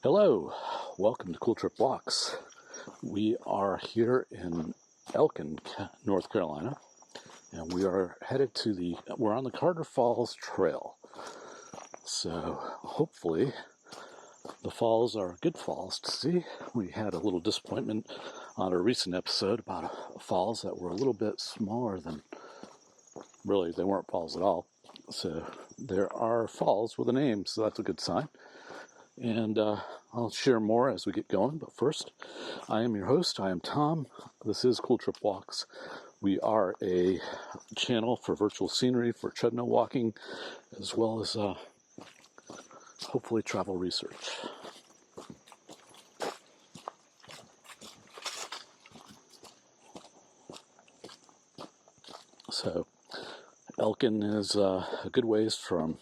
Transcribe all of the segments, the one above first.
Hello, welcome to Cool Trip Walks. We are here in Elkin, North Carolina, and we are headed to we're on the Carter Falls Trail. So hopefully the falls are good falls to see. We had a little disappointment on a recent episode about falls that were a little bit smaller than, really they weren't falls at all. So there are falls with a name, so that's a good sign. And I'll share more as we get going. But first, I am your host. I am Tom. This is Cool Trip Walks. We are a channel for virtual scenery, for treadmill walking, as well as hopefully travel research. So, Elkin is a good ways from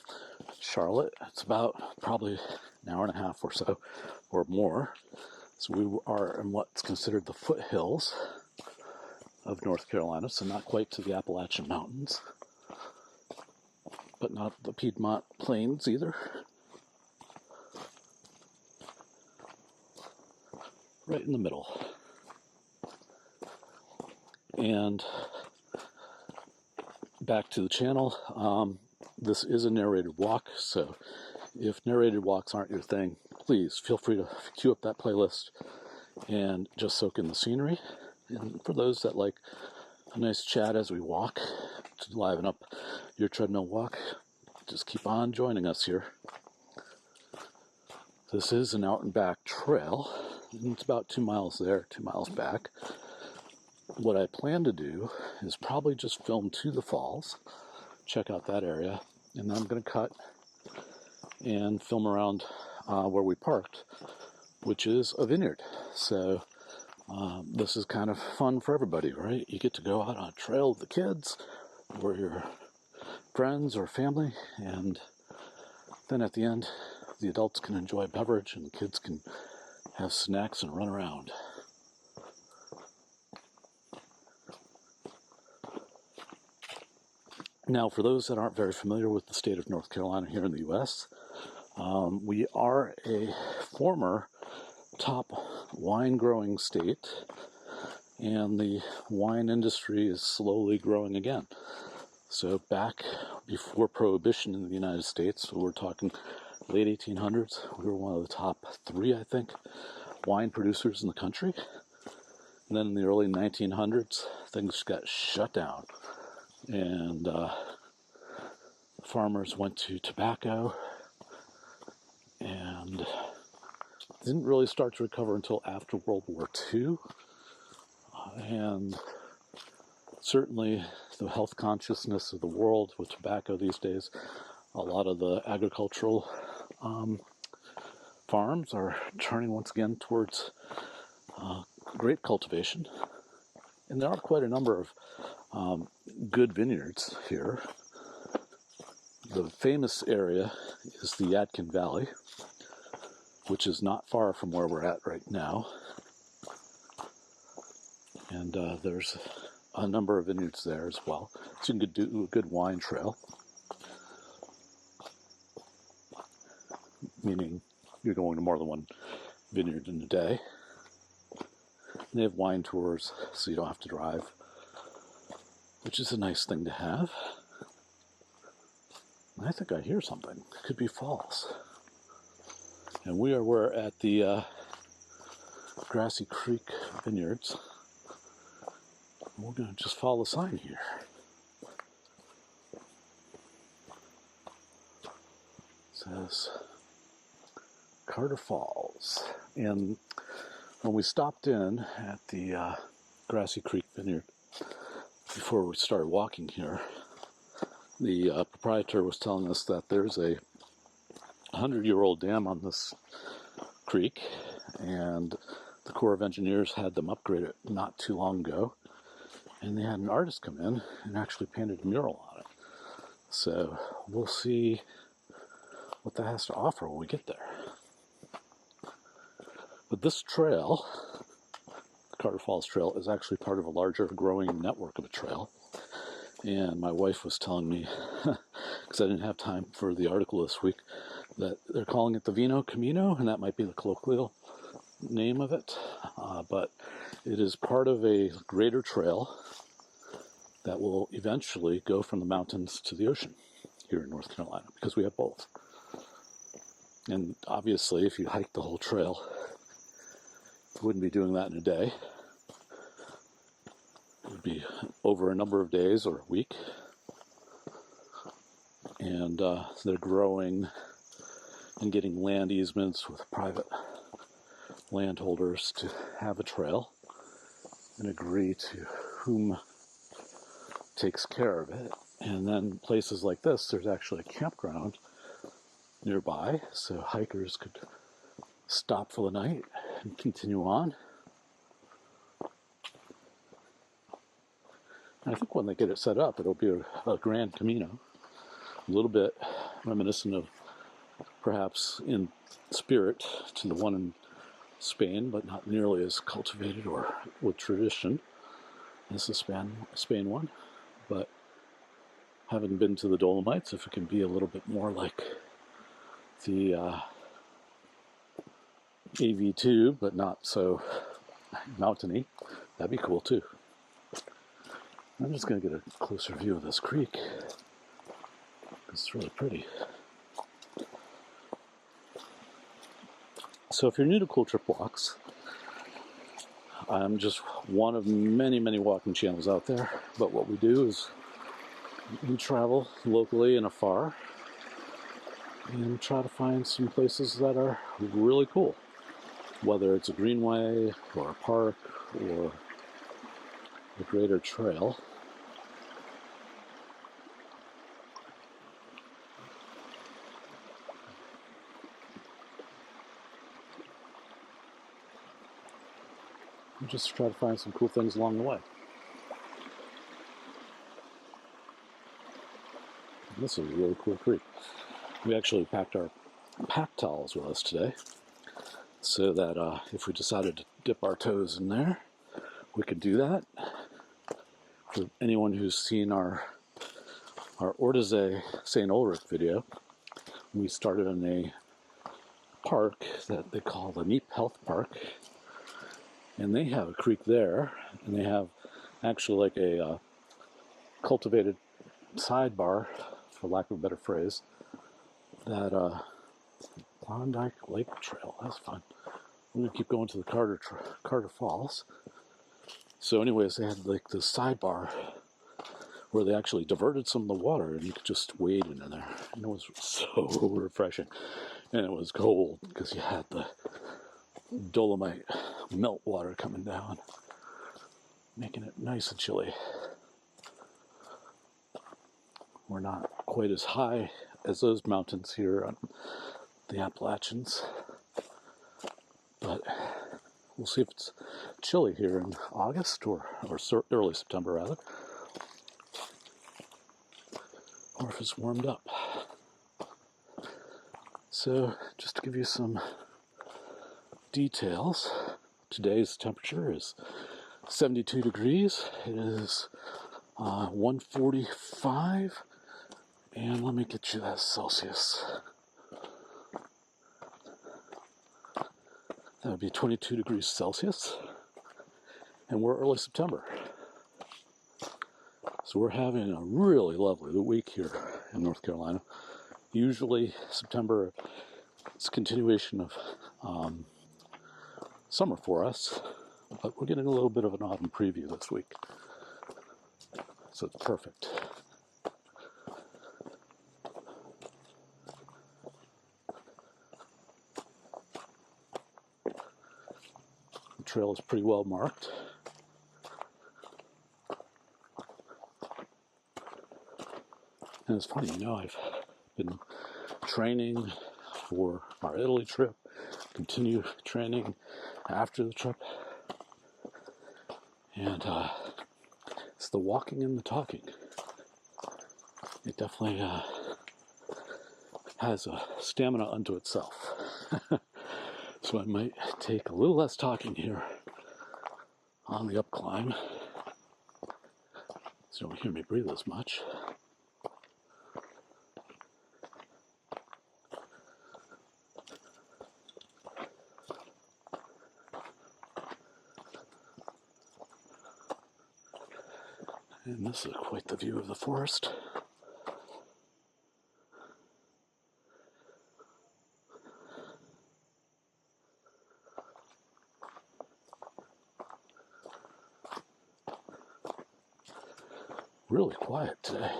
Charlotte. It's about probably an hour and a half or so, or more. So we are in what's considered the foothills of North Carolina, so not quite to the Appalachian Mountains, but not the Piedmont Plains either. Right in the middle. And back to the channel. This is a narrated walk, so if narrated walks aren't your thing, please feel free to queue up that playlist and just soak in the scenery. And for those that like a nice chat as we walk to liven up your treadmill walk, just keep on joining us here. This is an out and back trail, and it's about 2 miles there, 2 miles back. What I plan to do is probably just film to the falls, check out that area, and then I'm going to cut and film around where we parked, which is a vineyard. So this is kind of fun for everybody, right? You get to go out on a trail with the kids or your friends or family, and then at the end, the adults can enjoy a beverage and the kids can have snacks and run around. Now, for those that aren't very familiar with the state of North Carolina here in the U.S., we are a former top wine growing state, and the wine industry is slowly growing again. So back before Prohibition in the United States, so we're talking late 1800s, we were one of the top 3, I think, wine producers in the country. And then in the early 1900s, things got shut down. And farmers went to tobacco and didn't really start to recover until after World War II. And certainly the health consciousness of the world with tobacco these days, a lot of the agricultural farms are turning once again towards grape cultivation. And there are quite a number of good vineyards here. The famous area is the Yadkin Valley, which is not far from where we're at right now. And there's a number of vineyards there as well. So you can do a good wine trail, meaning you're going to more than one vineyard in a day. And they have wine tours, so you don't have to drive, which is a nice thing to have. And I think I hear something. It could be false. And we're at the Grassy Creek Vineyards. And we're going to just follow the sign here. It says Carter Falls. And when we stopped in at the Grassy Creek Vineyard, before we started walking here, the proprietor was telling us that there's a 100-year-old dam on this creek, and the Corps of Engineers had them upgrade it not too long ago, and they had an artist come in and actually painted a mural on it. So we'll see what that has to offer when we get there. But this trail, the Carter Falls Trail, is actually part of a larger growing network of a trail. And my wife was telling me, because I didn't have time for the article this week, that they're calling it the Vino Camino, and that might be the colloquial name of it, but it is part of a greater trail that will eventually go from the mountains to the ocean here in North Carolina, because we have both. And obviously, if you hike the whole trail, you wouldn't be doing that in a day. It would be over a number of days or a week. And they're growing and getting land easements with private landholders to have a trail and agree to whom takes care of it. And then places like this, there's actually a campground nearby, so hikers could stop for the night and continue on. And I think when they get it set up, it'll be a Grand Camino, a little bit reminiscent of, perhaps in spirit, to the one in Spain, but not nearly as cultivated or with tradition as the Spain one. But having been to the Dolomites, if it can be a little bit more like the AV2, but not so mountainy, that'd be cool too. I'm just going to get a closer view of this creek. It's really pretty. So if you're new to Cool Trip Walks, I'm just one of many, many walking channels out there. But what we do is we travel locally and afar and try to find some places that are really cool. Whether it's a greenway or a park or a greater trail. And just try to find some cool things along the way. And this is a really cool creek. We actually packed our pack towels with us today, so that if we decided to dip our toes in there, we could do that. For anyone who's seen our Ordizay St. Ulrich video, we started in a park that they call the Neep Health Park, and they have a creek there, and they have actually like a cultivated sidebar, for lack of a better phrase, that Klondike Lake Trail. That's fun. We're gonna keep going to the Carter Falls. So anyways, they had like this sidebar where they actually diverted some of the water and you could just wade in there. And it was so refreshing. And it was cold because you had the Dolomite melt water coming down, making it nice and chilly. We're not quite as high as those mountains here on the Appalachians, but we'll see if it's chilly here in August or early September rather, or if it's warmed up. So just to give you some details, today's temperature is 72 degrees. It is 1:45, and let me get you that Celsius. That would be 22 degrees Celsius, and we're early September. So we're having a really lovely week here in North Carolina. Usually September, it's a continuation of summer for us, but we're getting a little bit of an autumn preview this week. So it's perfect. The trail is pretty well marked. And it's funny, I've been training for our Italy trip, continue training after the trip, and it's the walking and the talking. It definitely has a stamina unto itself. So I might take a little less talking here on the up climb, so you don't hear me breathe as much. And this is quite the view of the forest. Really quiet today.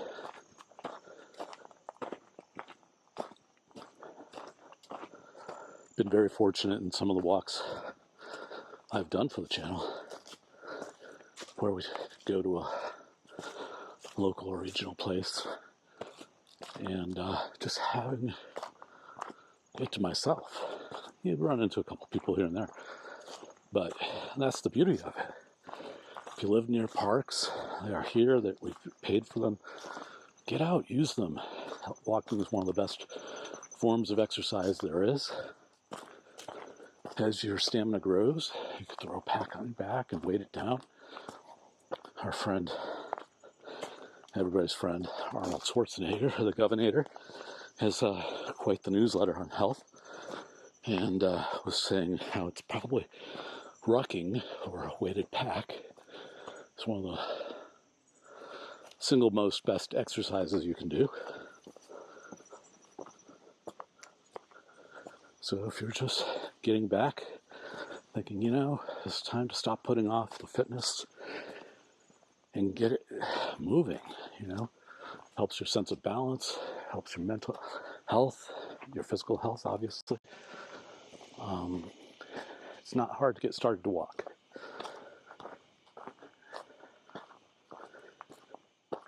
Been very fortunate in some of the walks I've done for the channel, where we go to a local or regional place and just having it to myself. You run into a couple people here and there, but that's the beauty of it. If you live near parks, they are here, that we've paid for them. Get out, use them. Walking is one of the best forms of exercise there is. As your stamina grows, you can throw a pack on your back and weight it down. Our friend, everybody's friend, Arnold Schwarzenegger, the Governor, has quite the newsletter on health, and was saying how it's probably rucking, or a weighted pack, is one of the single most best exercises you can do. So if you're just getting back, thinking, you know, it's time to stop putting off the fitness and get it moving, you know, helps your sense of balance, helps your mental health, your physical health, obviously. It's not hard to get started to walk.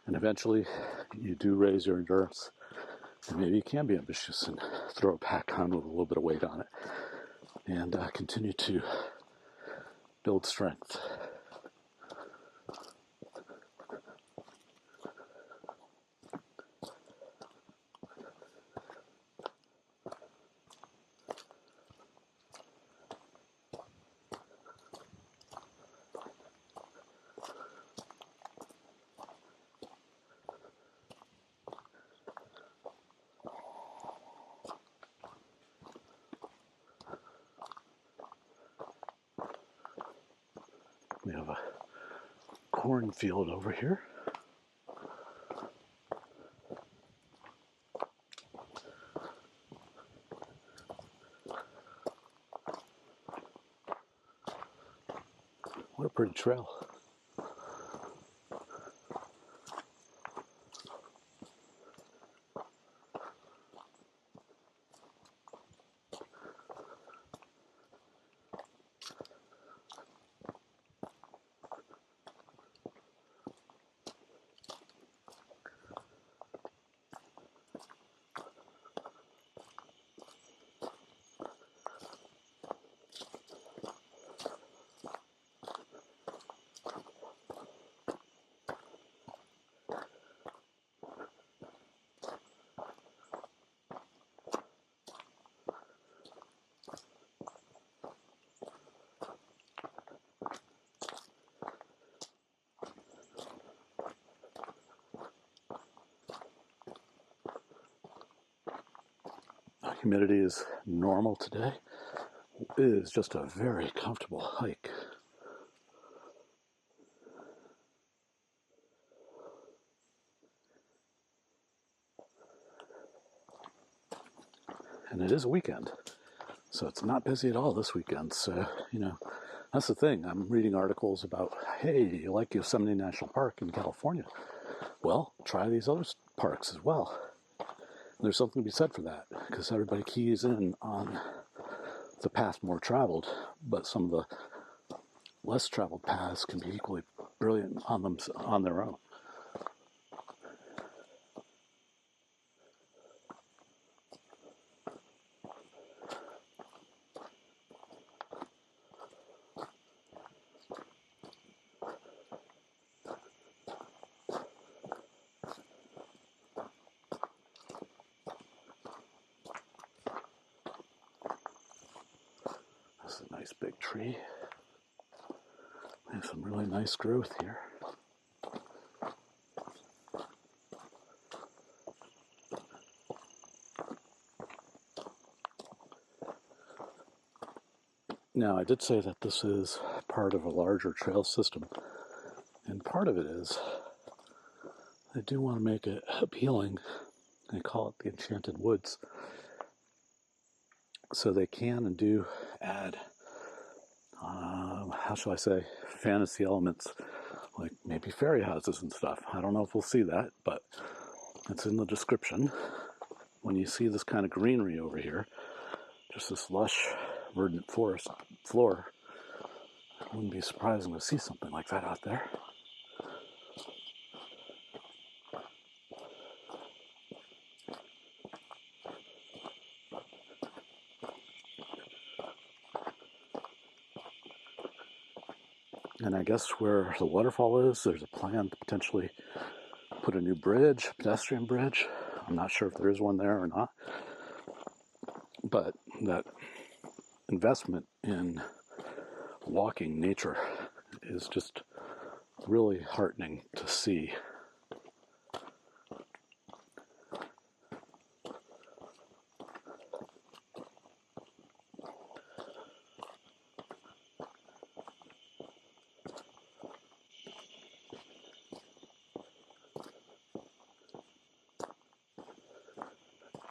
And eventually you do raise your endurance, and maybe you can be ambitious and throw a pack on with a little bit of weight on it, and continue to build strength. We have a cornfield over here. What a pretty trail. Humidity is normal today. It is just a very comfortable hike. And it is a weekend, so it's not busy at all this weekend. So, you know, that's the thing. I'm reading articles about, hey, you like Yosemite National Park in California? Well, try these other parks as well. There's something to be said for that, because everybody keys in on the path more traveled, but some of the less traveled paths can be equally brilliant on their own. This is a nice big tree. There's some really nice growth here. Now, I did say that this is part of a larger trail system, and part of it is They do want to make it appealing. They call it the Enchanted Woods. So they can and do add, how shall I say, fantasy elements, like maybe fairy houses and stuff. I don't know if we'll see that, but it's in the description. When you see this kind of greenery over here, just this lush, verdant forest floor, it wouldn't be surprising to see something like that out there. And I guess where the waterfall is, there's a plan to potentially put a new bridge, pedestrian bridge. I'm not sure if there is one there or not. But that investment in walking nature is just really heartening to see.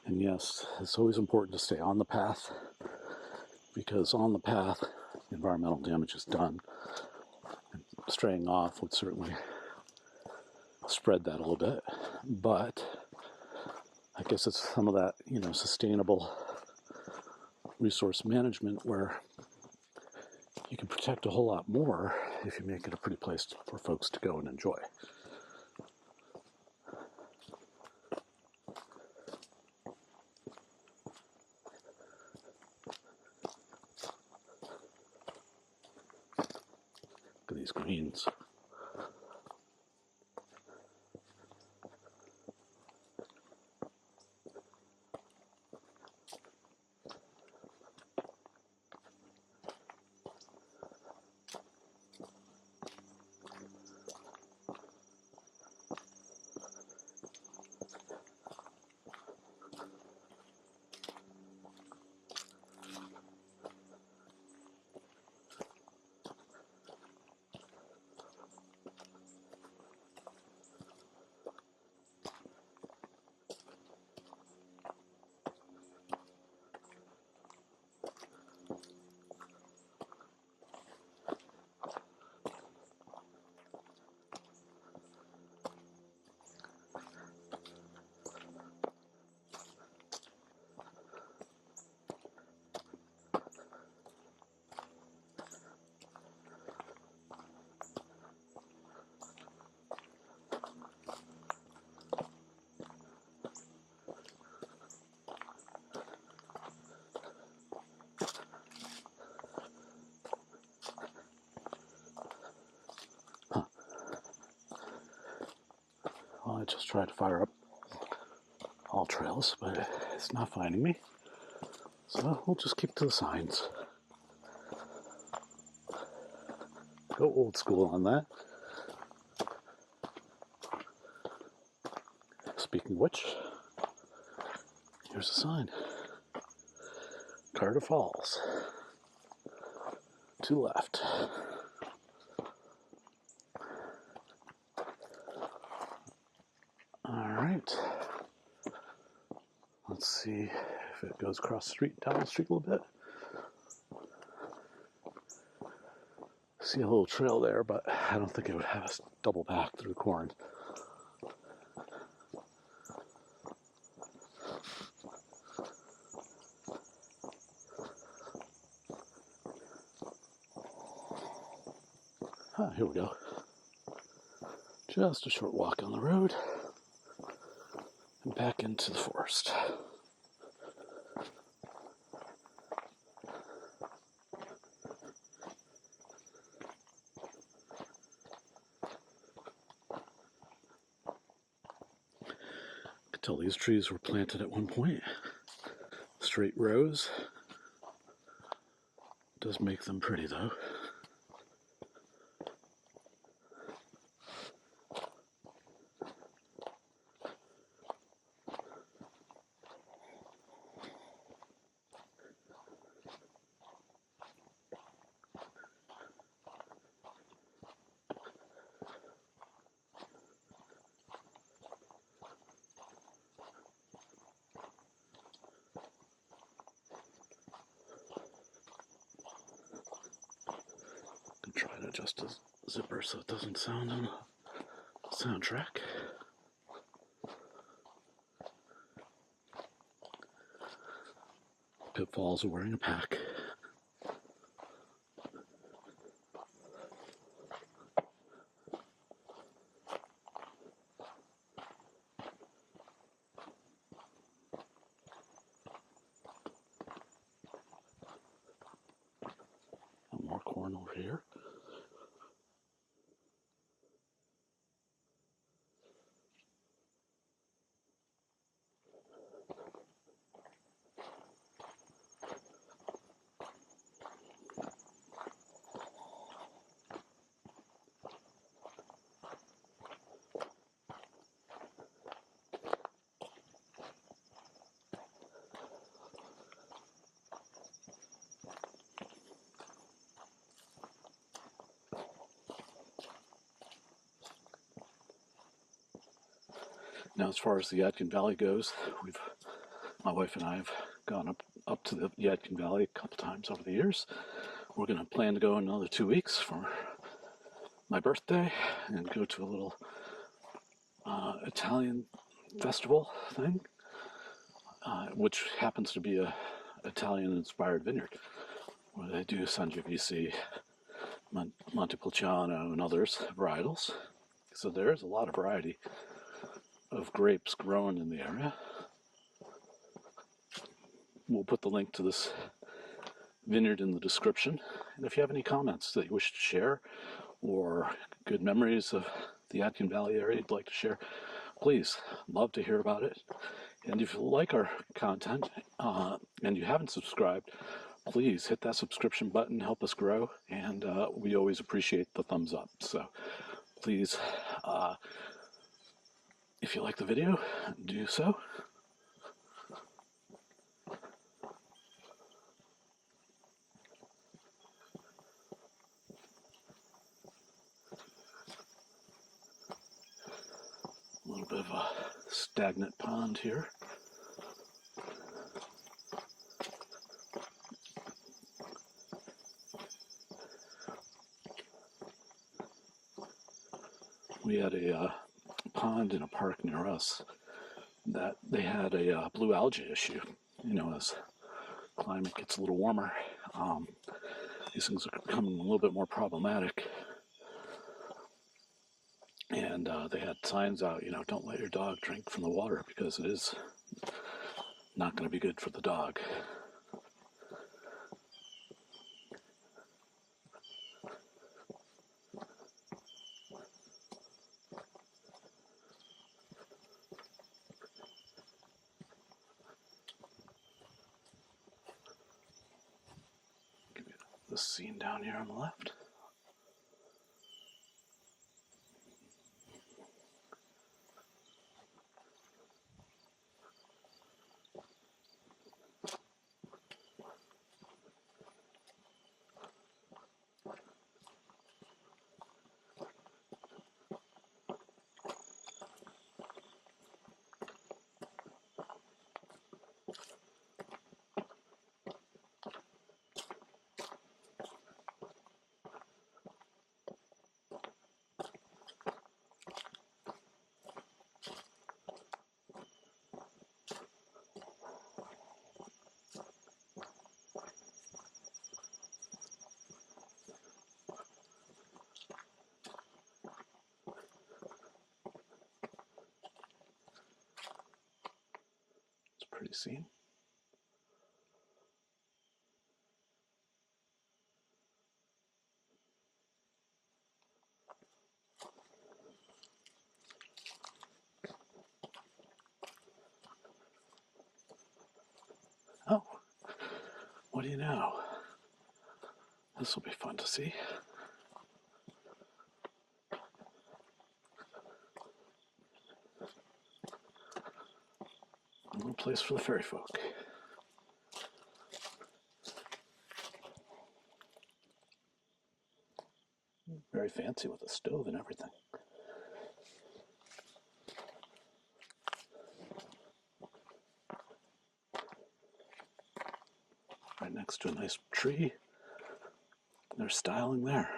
And yes, it's always important to stay on the path, because on the path, environmental damage is done. And straying off would certainly spread that a little bit. But I guess it's some of that, sustainable resource management where you can protect a whole lot more if you make it a pretty place for folks to go and enjoy. Look at these greens. Well, I just tried to fire up all trails, but it's not finding me. So we'll just keep to the signs. Go old school on that. Speaking of which, here's a sign. Carter Falls. To left. Alright. Let's see if it goes across the street, down the street a little bit. See a little trail there, but I don't think it would have us double back through the corn. Here we go. Just a short walk on the road and back into the forest. I could tell these trees were planted at one point. Straight rows. Does make them pretty though. adjust the zipper so it doesn't sound on the soundtrack. Pitfalls are wearing a pack. More corn over here. Now, as far as the Yadkin Valley goes, my wife and I have gone up to the Yadkin Valley a couple times over the years. We're going to plan to go in another 2 weeks for my birthday and go to a little Italian festival thing, which happens to be a Italian-inspired vineyard, where they do Sangiovese, Montepulciano, and others varietals. So there is a lot of variety of grapes grown in the area. We'll put the link to this vineyard in the description. And if you have any comments that you wish to share or good memories of the Yadkin Valley area you'd like to share, please, love to hear about it. And if you like our content and you haven't subscribed, please hit that subscription button, help us grow, and we always appreciate the thumbs up. So please, if you like the video, do so. A little bit of a stagnant pond here. We had a pond in a park near us that they had a blue algae issue. You know, as climate gets a little warmer, these things are becoming a little bit more problematic. And they had signs out, you know, don't let your dog drink from the water because it is not going to be good for the dog. Give you this scene down here on the left. Pretty scene. Oh, what do you know? This will be fun to see. A little place for the fairy folk. Very fancy with a stove and everything. Right next to a nice tree. There's styling there.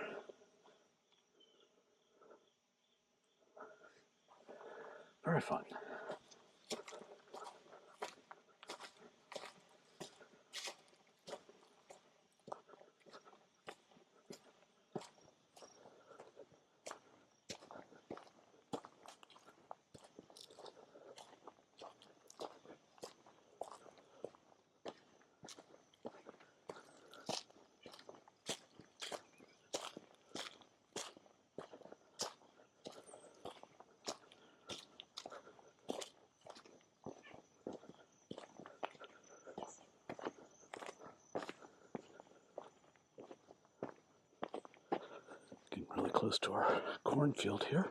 Very fun. Getting really close to our cornfield here.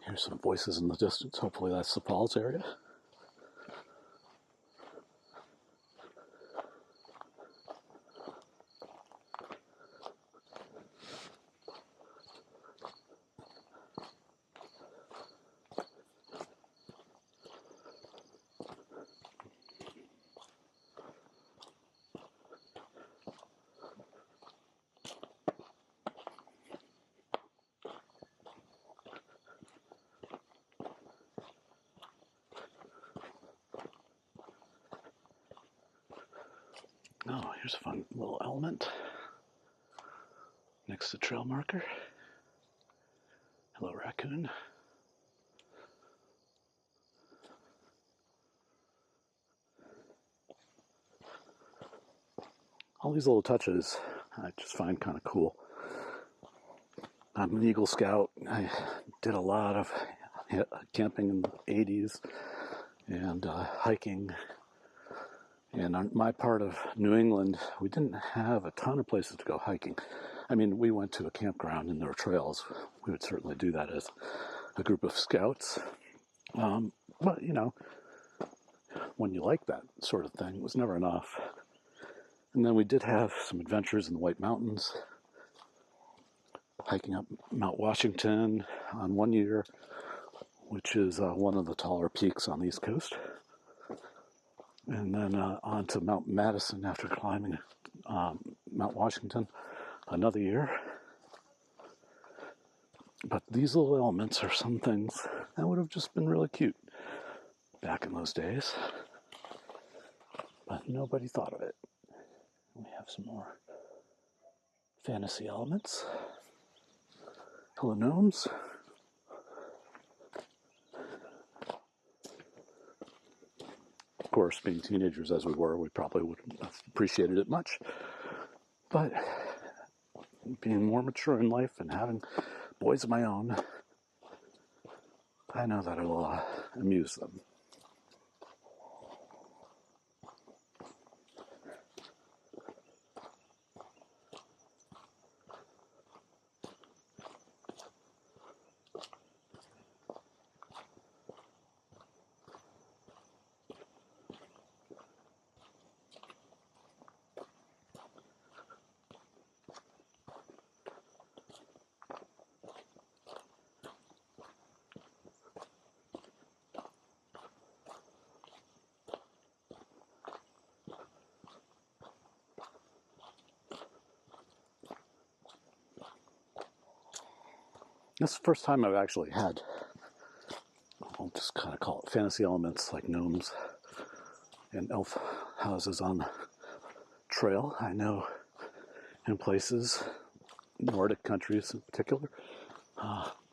Here's some voices in the distance. Hopefully that's the falls area. Oh, here's a fun little element next to trail marker. Hello, raccoon. All these little touches I just find kind of cool. I'm an Eagle Scout. I did a lot of camping in the 80s and hiking. And on my part of New England, we didn't have a ton of places to go hiking. I mean, we went to a campground and there were trails. We would certainly do that as a group of scouts. But, you know, when you like that sort of thing, it was never enough. And then we did have some adventures in the White Mountains, hiking up Mount Washington on one year, which is one of the taller peaks on the East Coast. And then on to Mount Madison after climbing Mount Washington another year. But these little elements are some things that would have just been really cute back in those days. But nobody thought of it. We have some more fantasy elements. Hello, gnomes. Of course, being teenagers as we were, we probably wouldn't have appreciated it much. But being more mature in life and having boys of my own, I know that it will amuse them. This is the first time I've actually had, I'll just kind of call it fantasy elements like gnomes and elf houses on the trail. I know in places, Nordic countries in particular,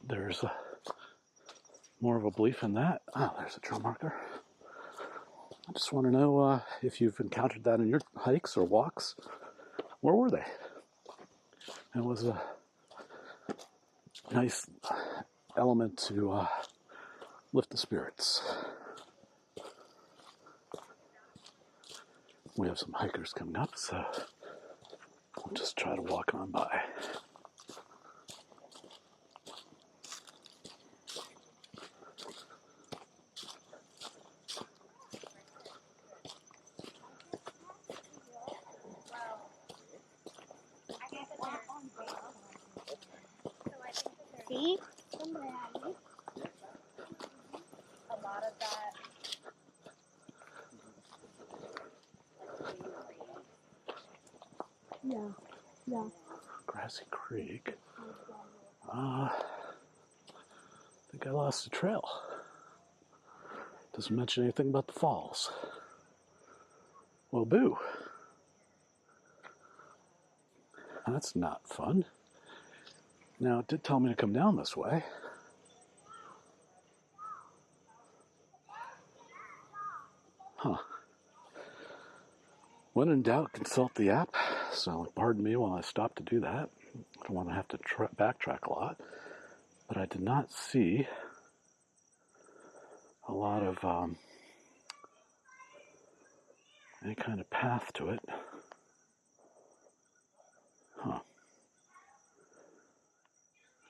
there's more of a belief in that. Oh, there's a trail marker. I just want to know if you've encountered that in your hikes or walks. Where were they? It was a nice element to lift the spirits. We have some hikers coming up, so we'll just try to walk on by. See? Yeah. Grassy Creek. I think I lost the trail. Doesn't mention anything about the falls. Well, boo. That's not fun. Now, it did tell me to come down this way. Huh. When in doubt, consult the app. So, pardon me while I stop to do that. I don't want to have to backtrack a lot. But I did not see a lot of any kind of path to it. Huh.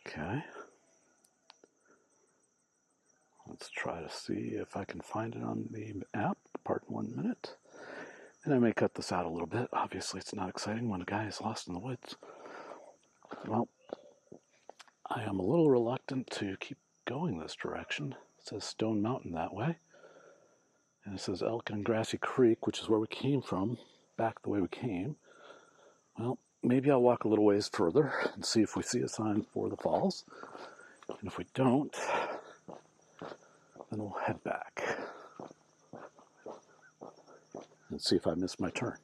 Okay. Let's try to see if I can find it on the app. Pardon 1 minute. And I may cut this out a little bit. Obviously, it's not exciting when a guy is lost in the woods. Well, I am a little reluctant to keep going this direction. It says Stone Mountain that way. And it says Elkin Grassy Creek, which is where we came from, back the way we came. Well, maybe I'll walk a little ways further and see if we see a sign for the falls. And if we don't, then we'll head back and see if I miss my turn.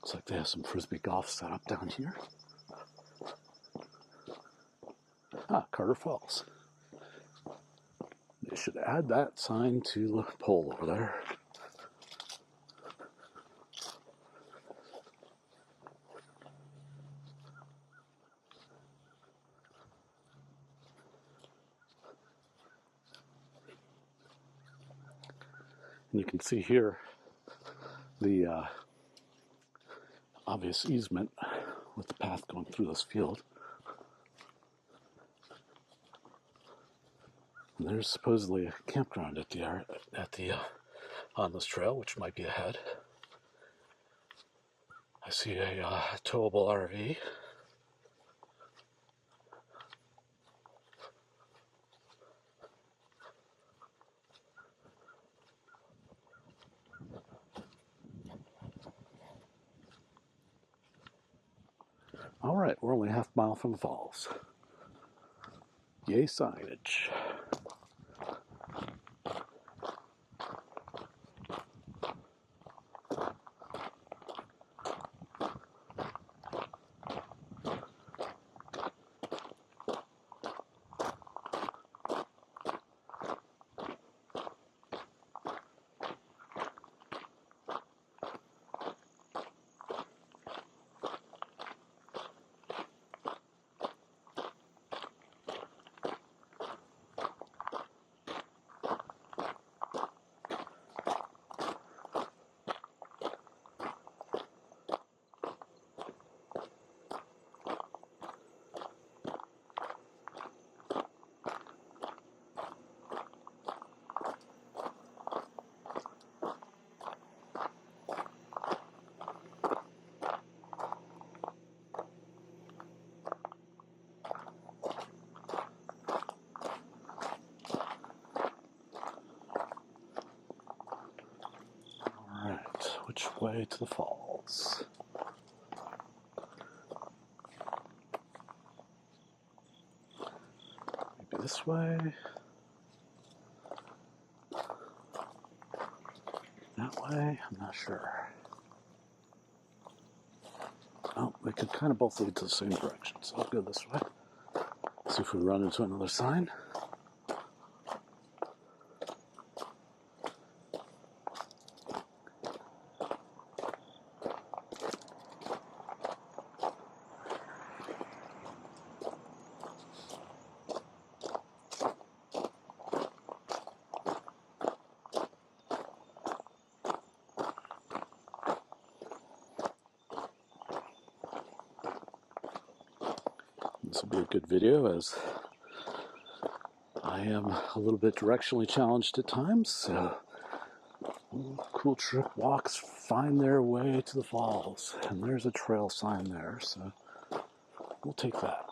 Looks like they have some frisbee golf set up down here. Carter Falls. They should add that sign to the pole over there. And you can see here the obvious easement with the path going through this field. And there's supposedly a campground at the on this trail, which might be ahead. I see a towable RV. All right, we're only a half mile from the falls. Yay signage. Which way to the falls? Maybe this way? That way? I'm not sure. Oh, they could kind of both lead to the same direction, so I'll go this way. See if we run into another sign. This will be a good video as I am a little bit directionally challenged at times, so Cool Trip walks find their way to the falls, and there's a trail sign there, so we'll take that.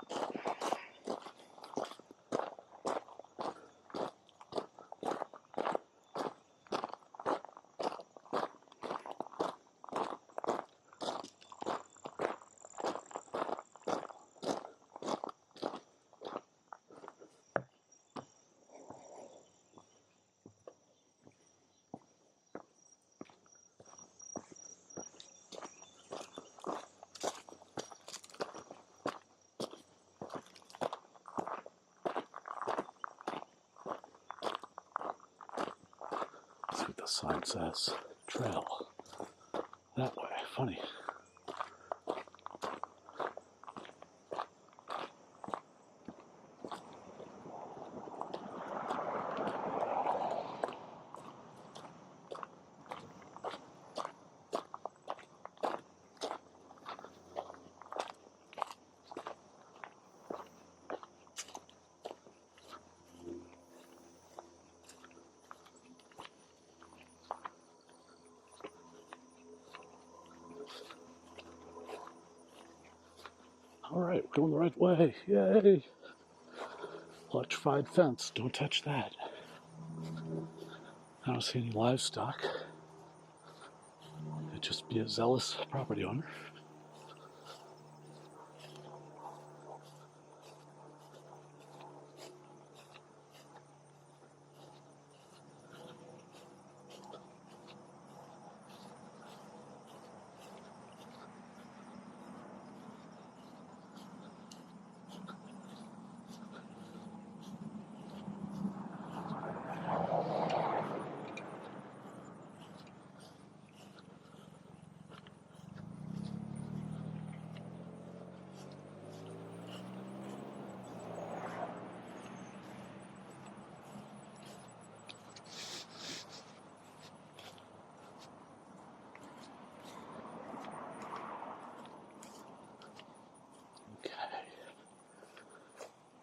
See what the sign says. Trail. That way. Funny. All right, we're going the right way. Yay! Electrified fence. Don't touch that. I don't see any livestock. It'd just be a zealous property owner.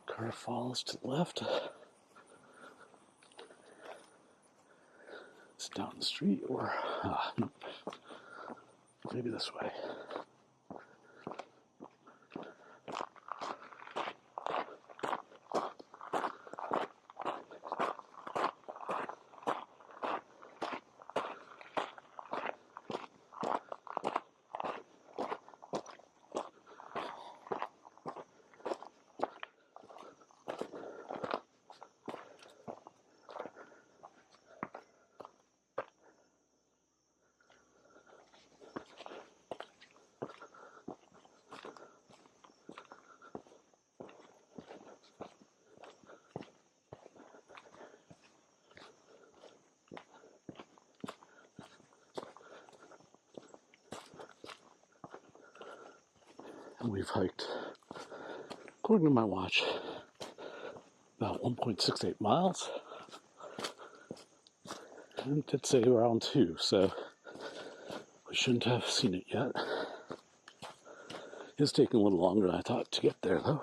Car falls to the left. It's down the street, or nope. Maybe this way. And we've hiked, according to my watch, about 1.68 miles. And it did say around 2, so we shouldn't have seen it yet. It's taking a little longer than I thought to get there, though.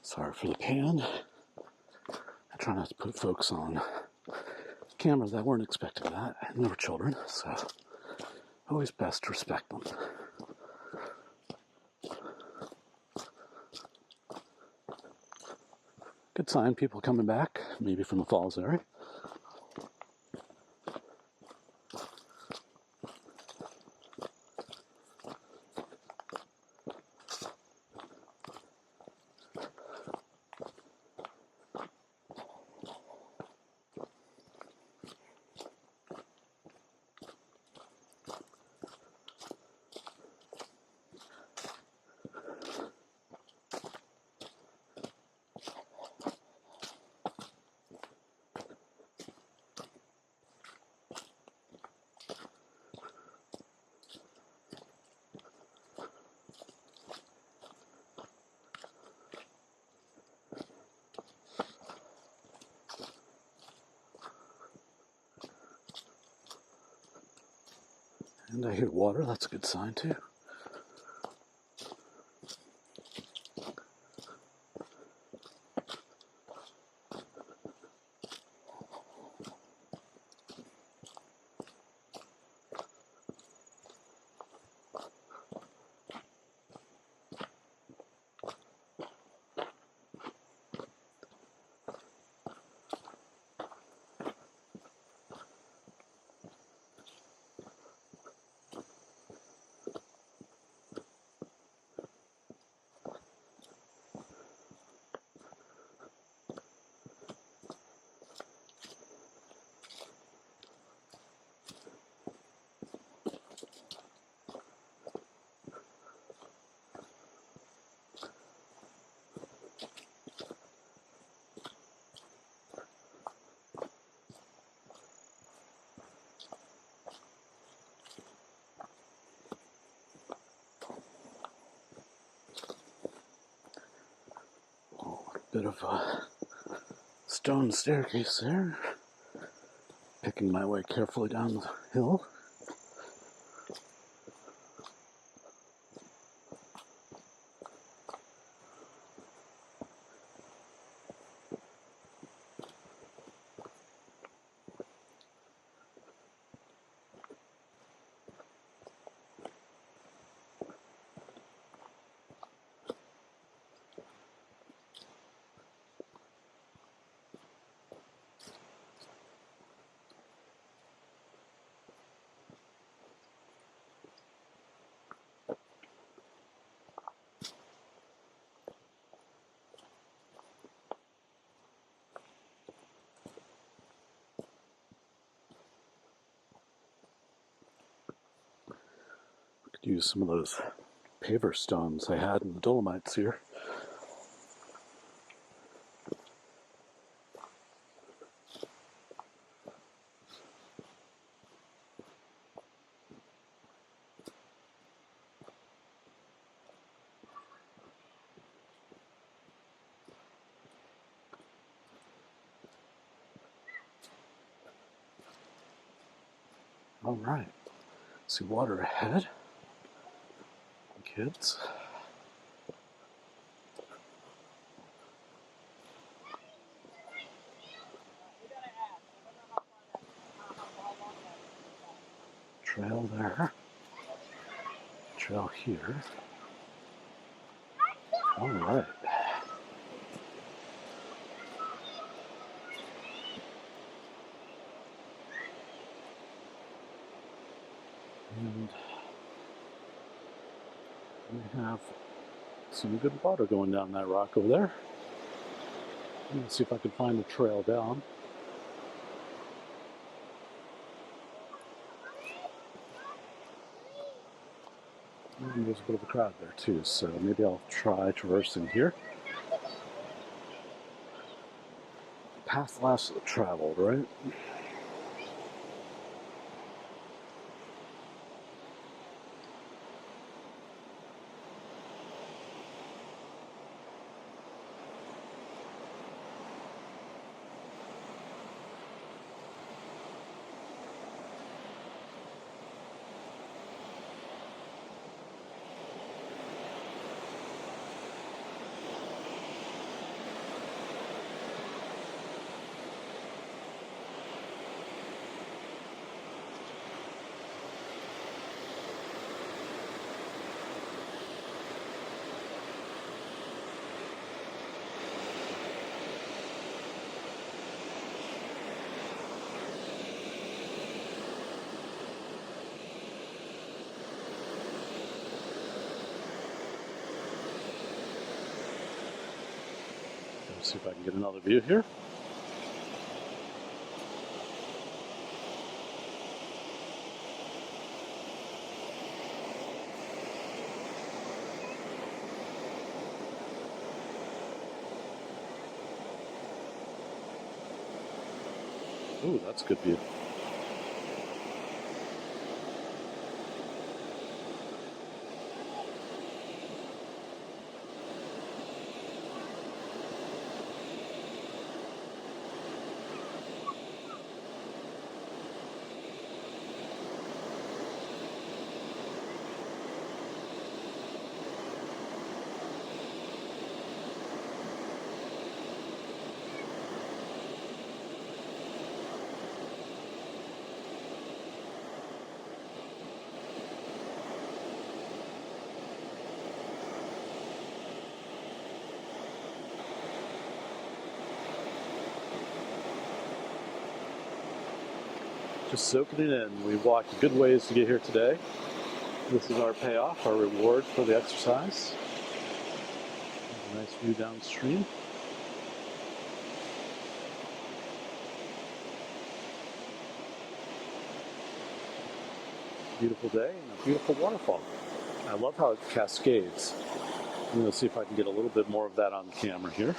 Sorry for the pan. I try not to put folks on camera that weren't expecting that, and they were children, so always best to respect them. Good sign, people coming back, maybe from the falls area. And I hear water, that's a good sign too. Bit of a stone staircase there. Picking my way carefully down the hill. Could use some of those paver stones I had in the Dolomites here. All right, see water ahead, kids. Trail there, trail here. All right. And we have some good water going down that rock over there. Let's see if I can find the trail down. And there's a bit of a crowd there too, so maybe I'll try traversing here. Path less traveled, right? See if I can get another view here. Ooh, that's a good view. Just soaking it in. We walked a good ways to get here today. This is our payoff, our reward for the exercise. A nice view downstream. Beautiful day and a beautiful waterfall. I love how it cascades. I'm going to see if I can get a little bit more of that on camera here.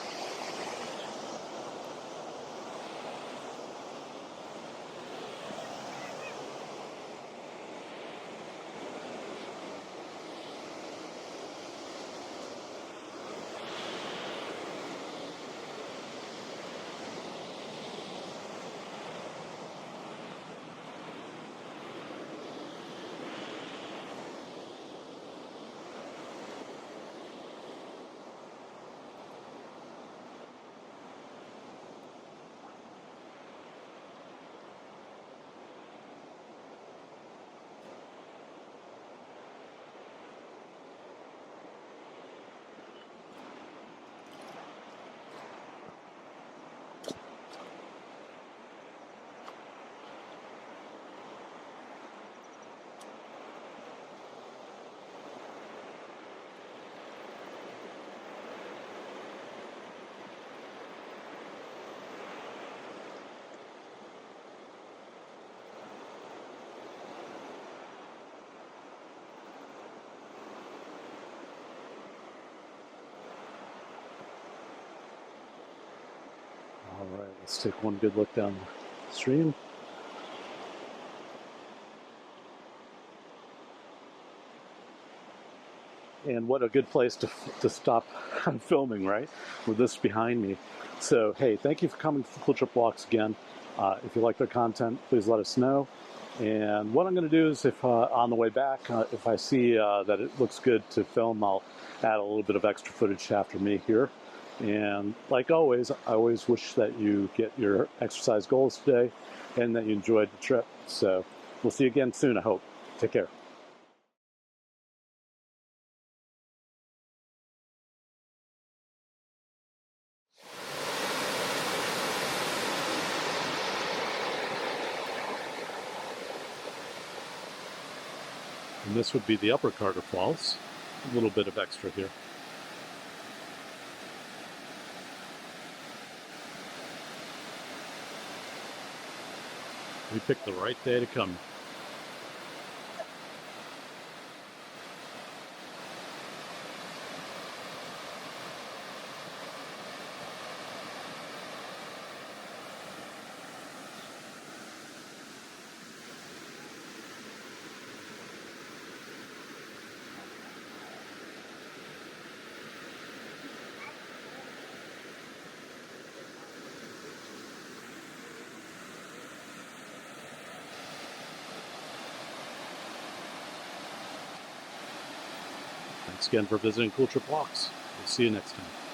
All right, let's take one good look down the stream. And what a good place to stop filming, right? With this behind me. So, hey, thank you for coming to Cool Trip Walks again. If you like their content, please let us know. And what I'm going to do is, if on the way back, if I see that it looks good to film, I'll add a little bit of extra footage after me here. And like always, I always wish that you get your exercise goals today and that you enjoyed the trip. So we'll see you again soon, I hope. Take care. And this would be the Upper Carter Falls. A little bit of extra here. We picked the right day to come. Thanks again for visiting Cool Trip Walks. We'll see you next time.